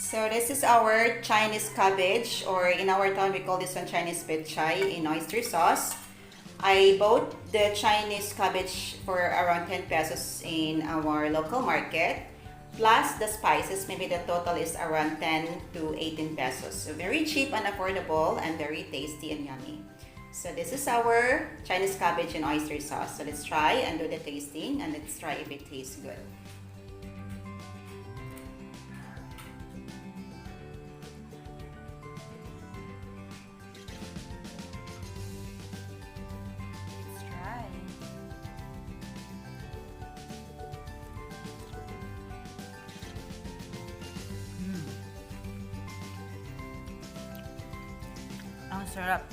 So this is our Chinese cabbage, or in our town we call this one Chinese Pechay in oyster sauce. I bought the Chinese cabbage for around 10 pesos in our local market. Plus the spices, maybe the total is around 10 to 18 pesos. So very cheap and affordable and very tasty and yummy. So this is our Chinese cabbage and oyster sauce. So let's try and do the tasting, and let's try if it tastes good. Let's try. Ang sarap.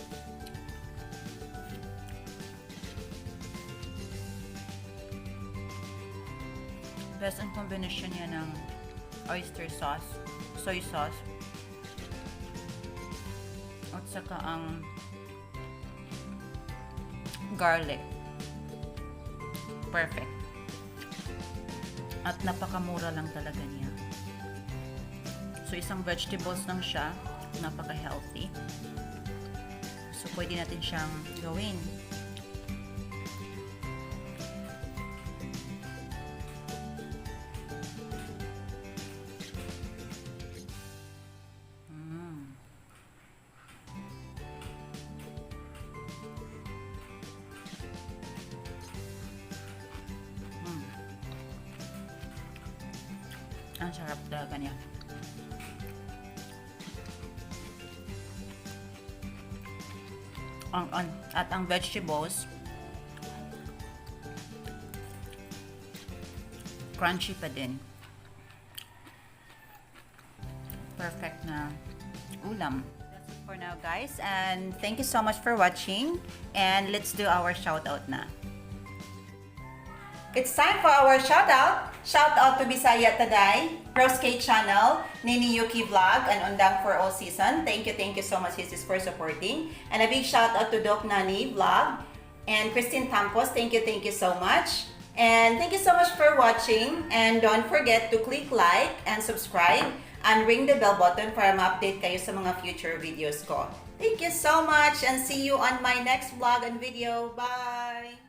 Best ang combination niya ng oyster sauce, soy sauce, at saka ang garlic. Perfect. At napakamura lang talaga niya. So isang vegetables lang siya, napaka-healthy. So pwede natin siyang gawin Ang sarap talaga niya. At ang vegetables, crunchy pa din. Perfect na ulam. That's it for now, guys. And thank you so much for watching. And let's do our shout out na. It's time for our shout out. Shout out to Bisaya Taday, Rose K Channel, Nini Yuki Vlog, and Undang for all season. Thank you so much, sisters, for supporting. And a big shout out to Doc Nani Vlog and Christine Campos. Thank you so much. And thank you so much for watching. And don't forget to click like and subscribe and ring the bell button para ma-update kayo sa mga future videos ko. Thank you so much and see you on my next vlog and video. Bye!